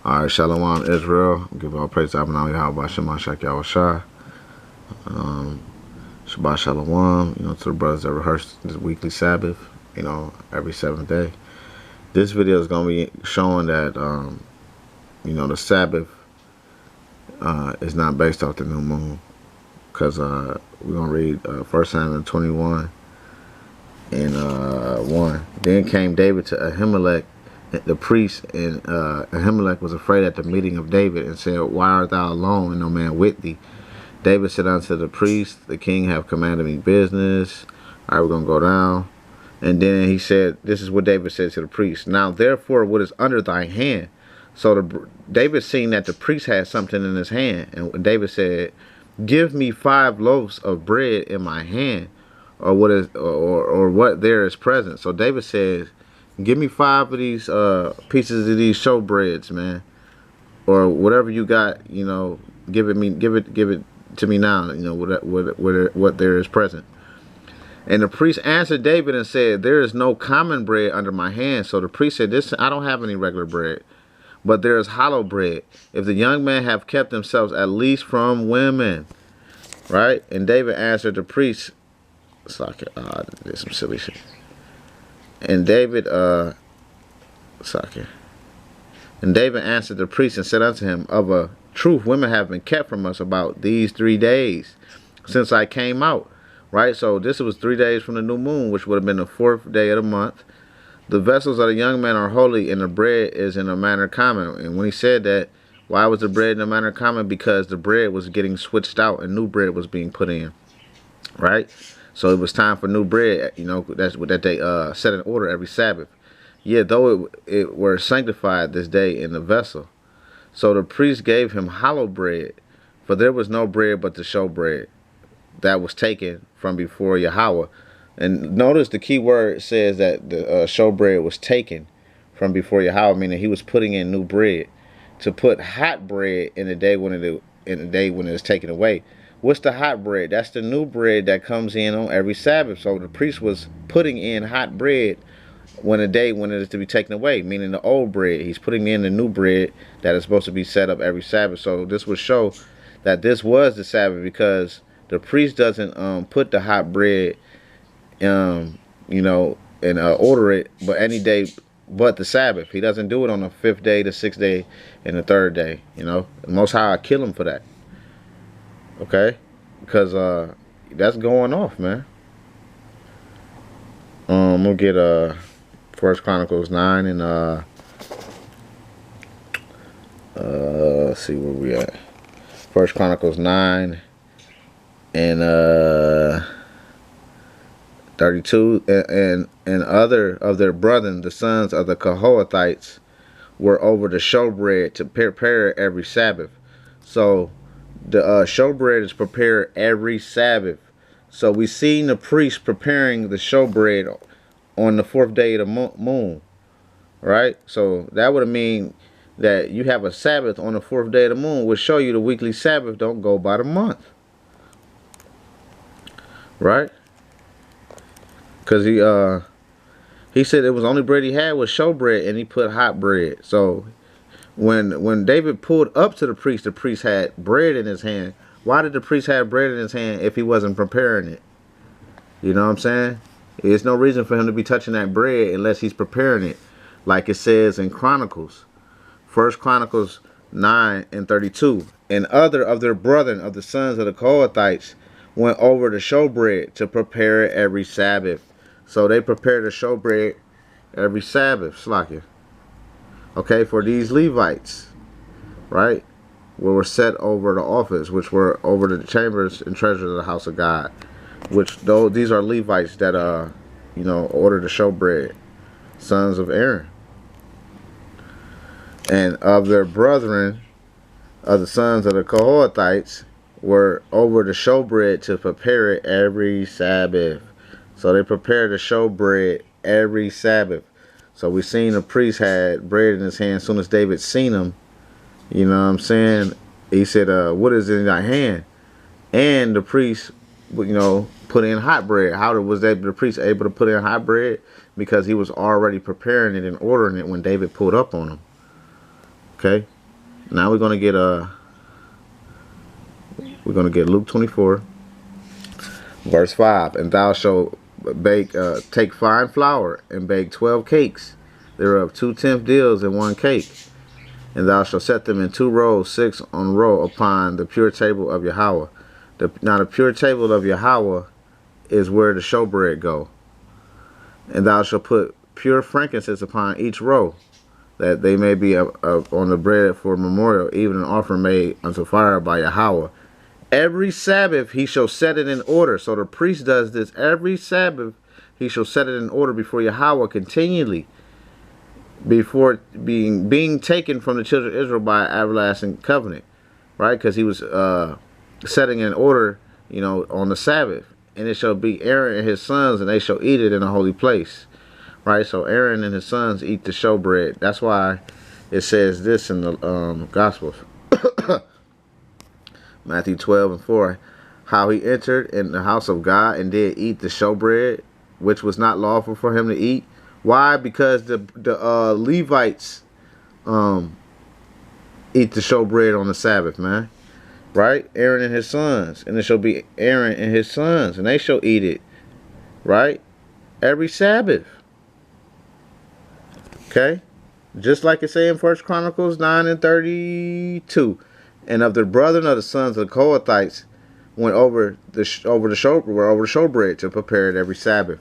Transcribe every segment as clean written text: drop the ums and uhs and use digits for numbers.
Alright, Shalom Israel. Give all praise to Abinah Yahweh Shema Shak Yahweh. Shabbat Shalom, to the brothers that rehearse this weekly Sabbath, every seventh day. This video is going to be showing that, the Sabbath is not based off the new moon. Because we're going to read 1 Samuel 21 and 1. Then came David to Ahimelech, the priest, and Ahimelech was afraid at the meeting of David and said, "Why art thou alone and no man with thee?" David said unto the priest, "The king have commanded me business." All right, we're going to go down. And then he said, this is what David said to the priest. "Now therefore what is under thy hand?" So David seen that the priest had something in his hand. And David said, "Give me 5 loaves of bread in my hand, or what there is present." So David says, "Give me 5 of these pieces of these shewbreads, man, or whatever you got. Give it to me now. What there is present." And the priest answered David and said, "There is no common bread under my hand." So the priest said, "I don't have any regular bread, but there is hollow bread. If the young men have kept themselves at least from women." Right? And David answered the priest, it's like, there's some silly shit. And David answered the priest and said unto him, "Of a truth, women have been kept from us about these 3 days since I came out." Right? So this was 3 days from the new moon, which would have been the 4th day of the month. "The vessels of the young men are holy, and the bread is in a manner common." And when he said that, why was the bread in a manner common? Because the bread was getting switched out and new bread was being put in. Right? So it was time for new bread. That's what that they set in order every Sabbath. Yet though it were sanctified this day in the vessel. So the priest gave him hollow bread, for there was no bread but the shewbread that was taken from before Yahweh. And notice the key word says that the shewbread was taken from before Yahweh, meaning he was putting in new bread. To put hot bread in the day when it is taken away. What's the hot bread? That's the new bread that comes in on every Sabbath. So the priest was putting in hot bread when it is to be taken away, meaning the old bread. He's putting in the new bread that is supposed to be set up every Sabbath. So this would show that this was the Sabbath, because the priest doesn't put the hot bread, and order it, but any day but the Sabbath. He doesn't do it on the 5th day, the 6th day, and the 3rd day. The Most High kill him for that. Okay, because that's going off, man. We'll get 1 Chronicles 9 and let's see where we at. 1 Chronicles 9 and 32. And other of their brethren, the sons of the Kohathites, were over the shewbread to prepare every Sabbath. So the shewbread is prepared every Sabbath. So we seen the priest preparing the shewbread on the 4th day of the moon. Right? So that would mean that you have a Sabbath on the 4th day of the moon, which show you the weekly Sabbath don't go by the month. Right? Because he said it was only bread he had was shewbread, and he put hot bread. So when David pulled up to the priest had bread in his hand. Why did the priest have bread in his hand if he wasn't preparing it? You know what I'm saying? There's no reason for him to be touching that bread unless he's preparing it, like it says in Chronicles. 1 Chronicles 9 and 32. "And other of their brethren of the sons of the Kohathites went over the shewbread to prepare it every Sabbath." So they prepared the shewbread every Sabbath, Slakia. Okay, for these Levites, right, were set over the office, which were over the chambers and treasures of the house of God. Which these are Levites that ordered the shewbread, sons of Aaron. "And of their brethren of the sons of the Kohathites were over the shewbread to prepare it every Sabbath." So they prepared the shewbread every Sabbath. So we seen the priest had bread in his hand. As soon as David seen him, you know what I'm saying, he said, "What is in thy hand?" And the priest, put in hot bread. How was the priest able to put in hot bread? Because he was already preparing it and ordering it when David pulled up on him. Okay. Now we're gonna get Luke 24, verse 5. And thou shalt take fine flour and bake 12 cakes, thereof 2/10 deals in one cake. And thou shalt set them in 2 rows, 6 on row, upon the pure table of Yahweh. Now the pure table of Yahweh is where the shewbread go. And thou shalt put pure frankincense upon each row, that they may be on the bread for memorial, even an offering made unto fire by Yahweh. Every Sabbath he shall set it in order. So the priest does this every Sabbath. He shall set it in order before Yahweh continually, before being taken from the children of Israel by everlasting covenant, right? Because he was setting in order, you know, on the Sabbath. And it shall be Aaron and his sons, and they shall eat it in a holy place, right? So Aaron and his sons eat the shewbread. That's why it says this in the Gospels. Matthew 12:4, how he entered in the house of God and did eat the shewbread, which was not lawful for him to eat. Why? Because the Levites eat the shewbread on the Sabbath, man. Right? Aaron and his sons. And it shall be Aaron and his sons, and they shall eat it. Right? Every Sabbath. Okay? Just like it say in 1 Chronicles 9:32. And of the brethren of the sons of the Kohathites went over the shewbread to prepare it every Sabbath.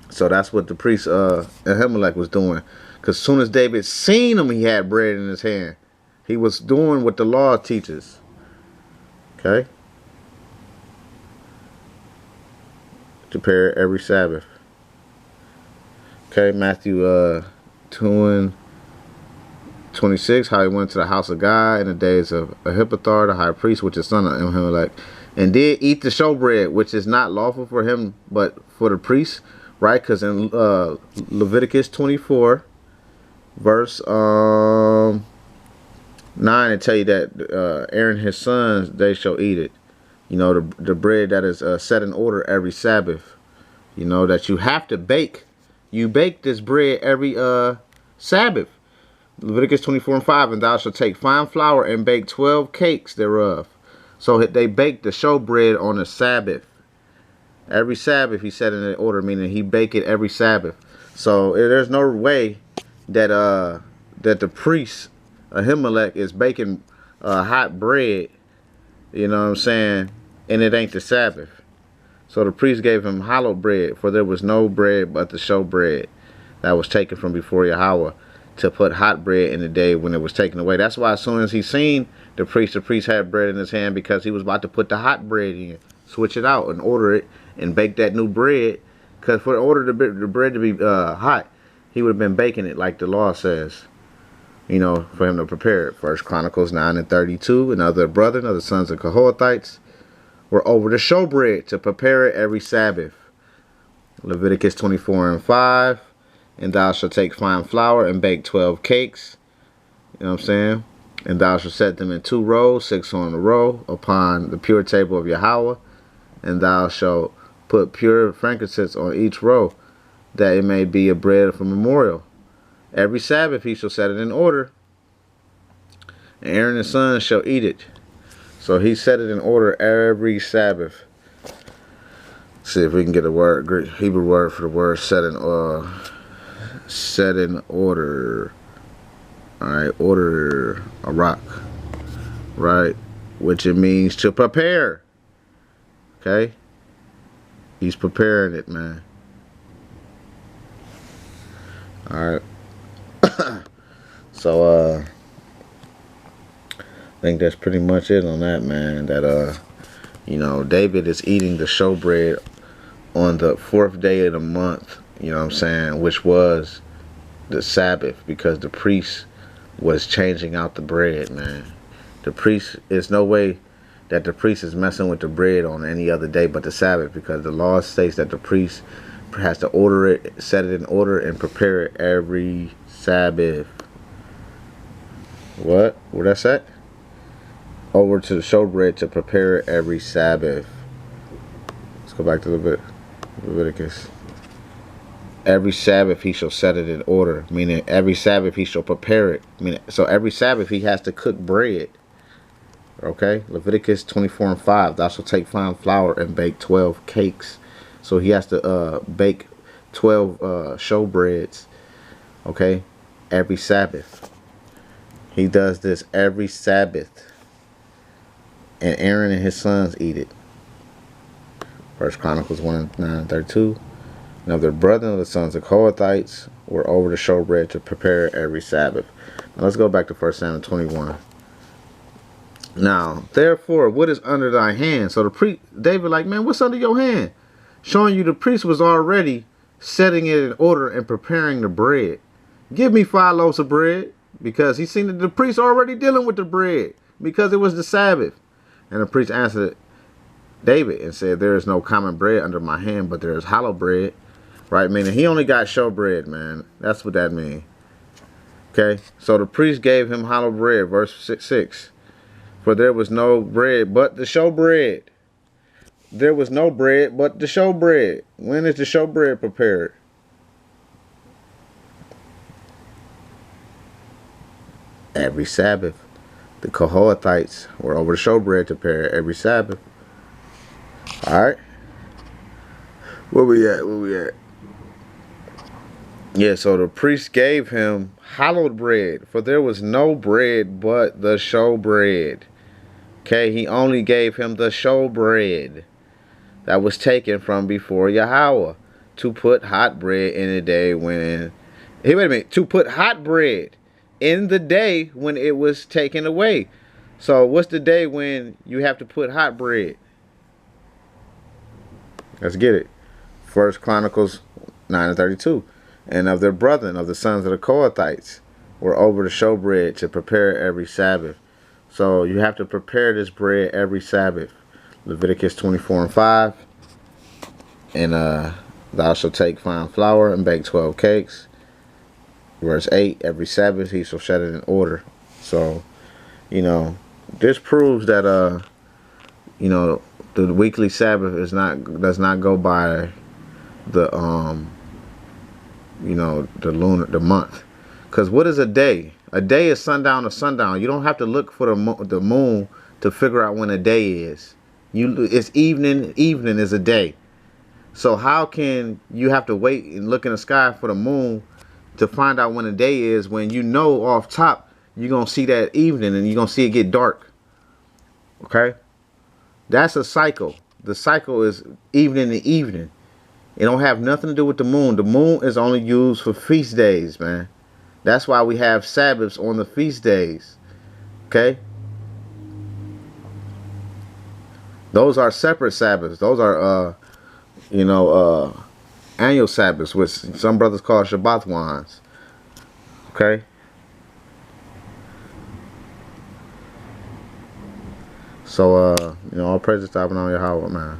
So that's what the priest Ahimelech was doing. Because as soon as David seen him, he had bread in his hand. He was doing what the law teaches. Okay? To prepare it every Sabbath. Okay, Matthew 2:26, how he went to the house of God in the days of Ahithophel, the high priest, which is son of Ahimelech, and did eat the shewbread, which is not lawful for him, but for the priest, right? Because in Leviticus 24, verse 9, it tell you that Aaron and his sons, they shall eat it. You know, the bread that is set in order every Sabbath. You know, that you have to bake. You bake this bread every Sabbath. Leviticus 24:5, and thou shalt take fine flour and bake 12 cakes thereof. So they baked the shewbread on the Sabbath. Every Sabbath he set in order, meaning he baked it every Sabbath. So there's no way that that the priest Ahimelech is baking hot bread, you know what I'm saying, and it ain't the Sabbath. So the priest gave him hollow bread, for there was no bread but the shewbread that was taken from before Yahweh, to put hot bread in the day when it was taken away. That's why as soon as he seen the priest had bread in his hand, because he was about to put the hot bread in, switch it out and order it and bake that new bread. Because for order the bread to be hot, he would have been baking it like the law says, you know, for him to prepare it. 1 Chronicles 9:32, and other brethren of the sons of Kohathites were over the shewbread to prepare it every Sabbath. Leviticus 24:5. And thou shalt take fine flour and bake 12 cakes. You know what I'm saying? And thou shalt set them in 2 rows, 6 on a row, upon the pure table of Yahweh. And thou shalt put pure frankincense on each row, that it may be a bread for memorial. Every Sabbath he shall set it in order, and Aaron and his sons shall eat it. So he set it in order every Sabbath. See if we can get a word, Greek Hebrew word for the word set in order. Alright, order a rock. Right? Which it means to prepare. Okay? He's preparing it, man. Alright. So I think that's pretty much it on that, man. That you know, David is eating the shewbread on the 4th day of the month. You know what I'm saying? Which was the Sabbath, because the priest was changing out the bread, man. The priest, there's no way that the priest is messing with the bread on any other day but the Sabbath, because the law states that the priest has to order it, set it in order, and prepare it every Sabbath. What? Where that's at? Over to the shewbread to prepare it every Sabbath. Let's go back to Leviticus. Every Sabbath he shall set it in order, meaning every Sabbath he shall prepare it. Meaning, so every Sabbath he has to cook bread. Okay, Leviticus 24:5. Thou shalt take fine flour and bake 12 cakes. So he has to bake 12 showbreads. Okay, every Sabbath. He does this every Sabbath. And Aaron and his sons eat it. First Chronicles 1:9-32. Now their brethren, the sons of Kohathites, were over the showbread to prepare every Sabbath. Now let's go back to 1 Samuel 21. Now, therefore, what is under thy hand? So the priest, David, like, man, what's under your hand? Showing you the priest was already setting it in order and preparing the bread. Give me 5 loaves of bread, because he seen that the priest already dealing with the bread, because it was the Sabbath. And the priest answered David and said, there is no common bread under my hand, but there is hollow bread. Right, meaning he only got showbread, man. That's what that means. Okay, so the priest gave him hollow bread, verse 6. For there was no bread but the showbread. There was no bread but the showbread. When is the showbread prepared? Every Sabbath. The Kohathites were over the showbread to prepare every Sabbath. Alright. Where we at? Yeah, so the priest gave him hallowed bread, for there was no bread but the showbread. Okay, he only gave him the showbread that was taken from before Yahweh to put hot bread in the day when... Hey, wait a minute. To put hot bread in the day when it was taken away. So what's the day when you have to put hot bread? Let's get it. First Chronicles 9:32. And of their brethren, of the sons of the Kohathites, were over the showbread to prepare every Sabbath. So you have to prepare this bread every Sabbath. Leviticus 24:5. And thou shalt take fine flour and bake 12 cakes. Verse 8. Every Sabbath he shall set it in order. So, you know, this proves that you know, the weekly Sabbath does not go by the you know, the month. Because what is a day? A day is sundown to sundown. You don't have to look for the moon to figure out when a day is. It's evening. Evening is a day. So how can you have to wait and look in the sky for the moon to find out when a day is, when you know off top you're going to see that evening and you're going to see it get dark? Okay? That's a cycle. The cycle is evening to evening. It don't have nothing to do with the moon. The moon is only used for feast days, man. That's why we have Sabbaths on the feast days. Okay? Those are separate Sabbaths. Those are, you know, annual Sabbaths, which some brothers call Shabbat ones. Okay? So, you know, all praise to stopping on Yahweh, man.